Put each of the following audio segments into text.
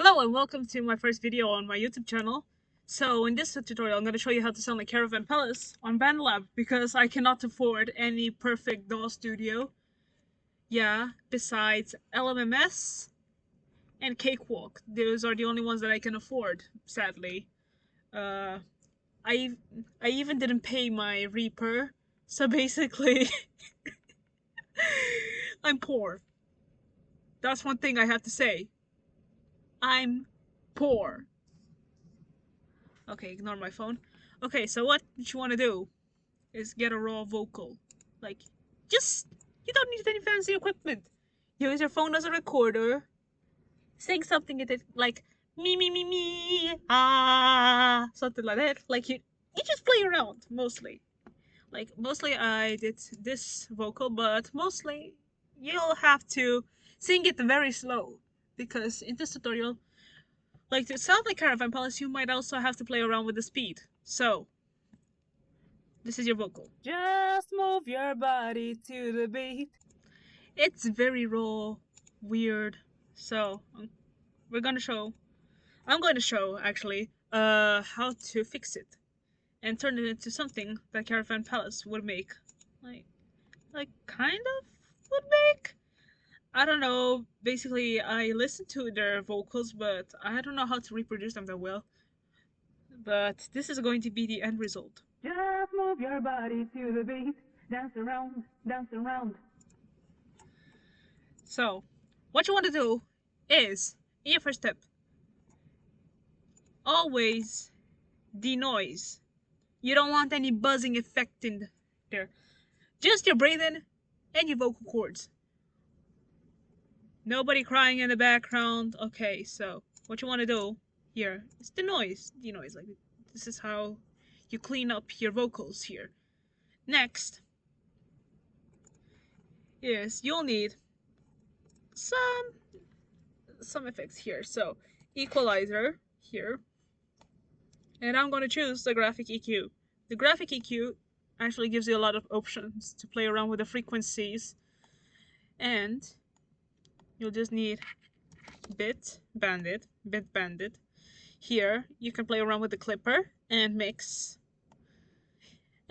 Hello and welcome to my first video on my YouTube channel. So in this tutorial I'm going to show you how to sound like Caravan Palace on Bandlab because I cannot afford any perfect DAW studio. Yeah, besides LMMS and Cakewalk. Those are the only ones that I can afford, sadly. Uh, I, I even didn't pay my Reaper, so basically I'm poor. That's one thing I have to say. I'm poor. Okay, ignore my phone. Okay, so what you want to do is get a raw vocal. Like, just, you don't need any fancy equipment. Use your phone as a recorder. Sing something in it, like, ah, something like that. Like, you just play around, mostly. Like, mostly I did this vocal, but mostly you'll have to sing it very slow. Because in this tutorial, like to sound like Caravan Palace, you might also have to play around with the speed. So, this is your vocal. Just move your body to the beat. It's very raw, weird. So, we're gonna show. I'm going to show actually, how to fix it and turn it into something that Caravan Palace would make, like, kind of would make. I don't know. Basically, I listen to their vocals, but I don't know how to reproduce them that well. But this is going to be the end result. Just move your body to the beat. Dance around, dance around. So, what you want to do is, in your first step, always denoise. You don't want any buzzing effect in there. Just your breathing and your vocal cords. Nobody crying in the background. Okay, so what you want to do here is denoise. Like, this is how you clean up your vocals here. Next is you'll need some effects here. So equalizer here, and I'm going to choose the graphic EQ. The graphic EQ actually gives you a lot of options to play around with the frequencies, and you'll just need bit bandit. Here you can play around with the clipper and mix.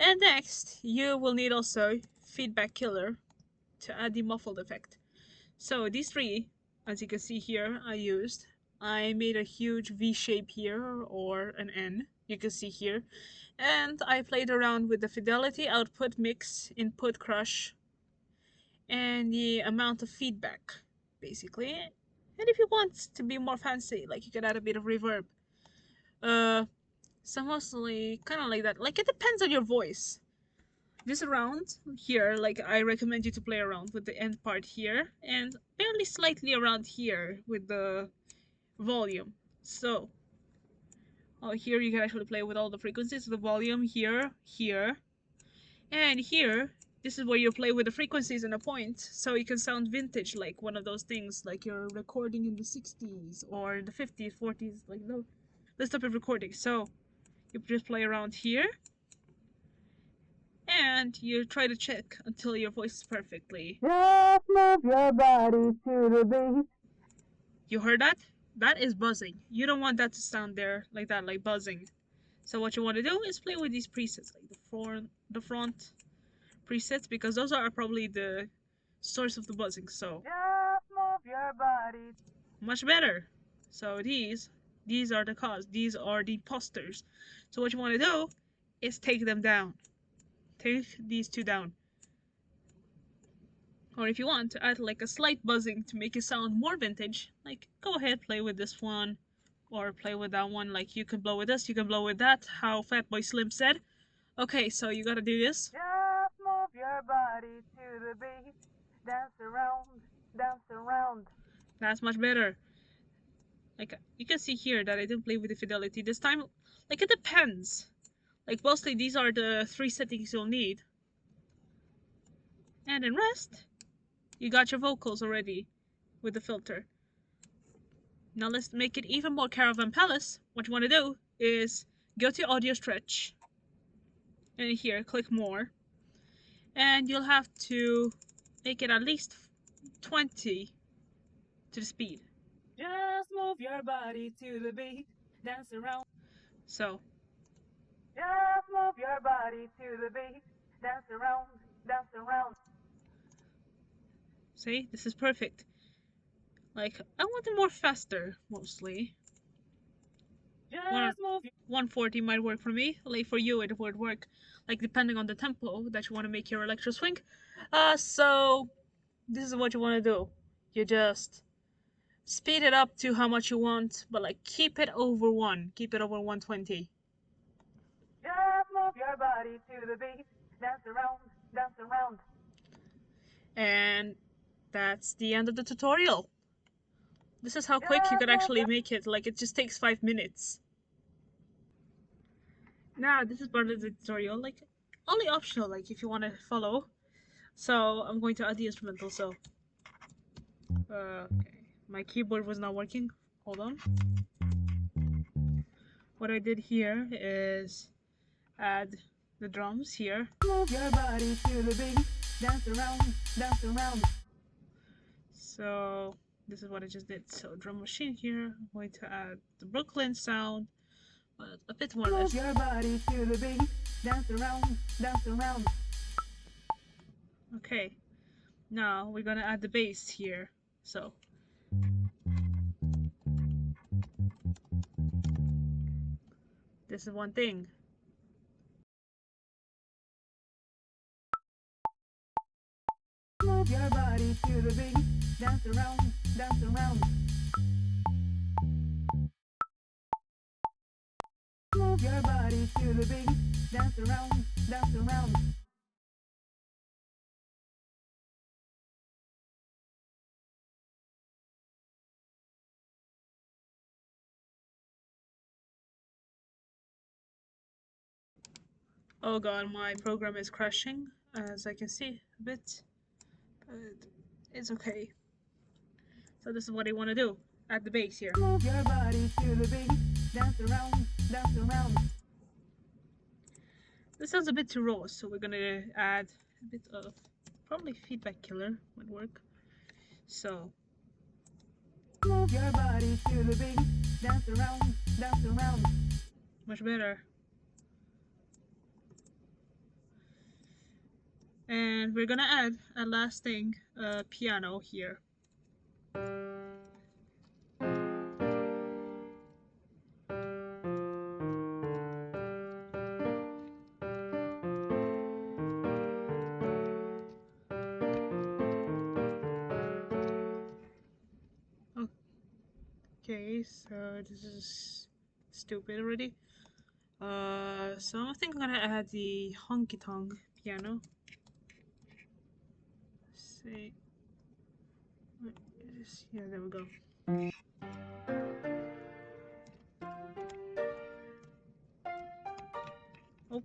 And next you will need also feedback killer to add the muffled effect. So these three, as you can see here, I made a huge V shape here, or an N, you can see here. And I played around with the fidelity, output, mix, input, crush, and the amount of feedback, basically. And if you want to be more fancy, like, you can add a bit of reverb. So mostly kind of like that. Like, it depends on your voice. This around here, like, I recommend you to play around with the end part here, and barely slightly around here with the volume. So, here you can actually play with all the frequencies, the volume here, and here. This is where you play with the frequencies and a point, so you can sound vintage, like one of those things, like you're recording in the 60s or the 50s, 40s, like this type of recording. So, you just play around here, and you try to check until your voice is perfectly. Just move your body to the beat. You heard that? That is buzzing. You don't want that to sound there like that, like buzzing. So what you want to do is play with these presets, like the front presets, because those are probably the source of the buzzing. So Just move your body. much better. So these are the cause. These are the imposters. So what you want to do is take them down. Take these two down. Or if you want to add like a slight buzzing to make it sound more vintage, like, go ahead, play with this one, or play with that one. Like, you can blow with this, you can blow with that, how Fatboy Slim said. Okay, so you gotta do this. Just move your body to the beat. Dance around, dance around. That's much better. Like, you can see here that I didn't play with the fidelity this time. Like, it depends. Like, mostly these are the three settings you'll need. And in rest, you got your vocals already with the filter. Now let's make it even more Caravan Palace. What you want to do is go to audio stretch, and here click more, and you'll have to make it at least 20 to the speed. Just move your body to the beat, dance around. So, Just move your body to the beat, dance around, dance around. see, this is perfect. Like, I want it more faster, mostly. Just move. 140 might work for me. Like, for you, it would work, like, depending on the tempo that you want to make your electro swing. So, this is what you want to do. You just speed it up to how much you want, but, like, keep it over 1. Keep it over 120. Just move your body to the beat, dance around, dance around. And that's the end of the tutorial. This is how quick you could actually make it. Like, it just takes 5 minutes. Now, this is part of the tutorial, like, only optional, like, if you want to follow. So, I'm going to add the instrumental, so. Okay. My keyboard was not working. Hold on. What I did here is add the drums here. Move your body to the beat, dance around, dance around. So, this is what I just did. So, drum machine here. I'm going to add the Brooklyn sound, but a bit more or less. Move your body to the beat, dance around, dance around. Okay. Now, we're gonna add the bass here. So, this is one thing. Move your body to the beat, dance around, dance around. Move your body to the beat, dance around, dance around. Oh god, my program is crashing, as I can see a bit, but it's okay. So this is what I want to do. Add the bass here. Move your body to the beat, dance around, dance around. This sounds a bit too raw, so we're gonna add a bit of probably feedback killer would work. So move your body to the beat, dance around, dance around. Much better. And we're gonna add a last thing, piano here. Okay, so this is stupid already. So I think I'm gonna add the honky tonk piano. Let's see. Yeah, there we go. Oh.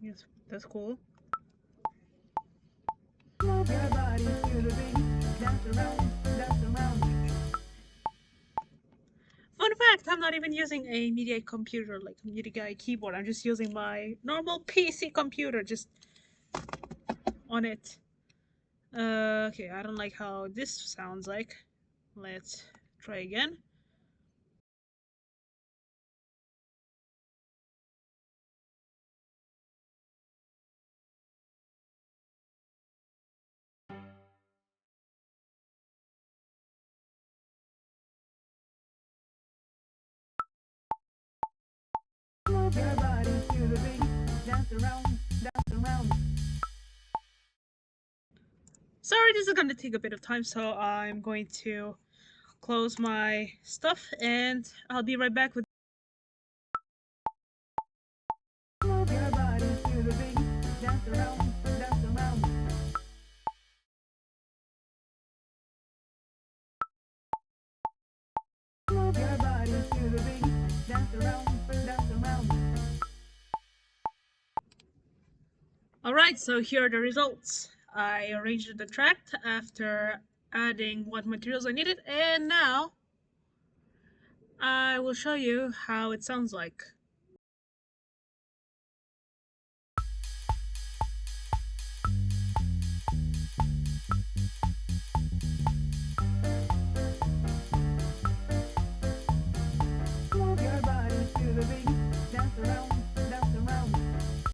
Yes, that's cool. Move your body to the beat, dance around, dance around. Fun fact, I'm not even using a media computer like a media keyboard. I'm just using my normal PC computer just on it. Okay, I don't like how this sounds like. Let's try again. Move your body to the beat, dance around, dance around. Sorry, this is gonna take a bit of time, so I'm going to close my stuff and I'll be right back with. Move your body to the beat, dance around, dance around. Move your body to the beat, dance around, dance around. Alright, so here are the results. I arranged the track after adding what materials I needed, and now I will show you how it sounds like.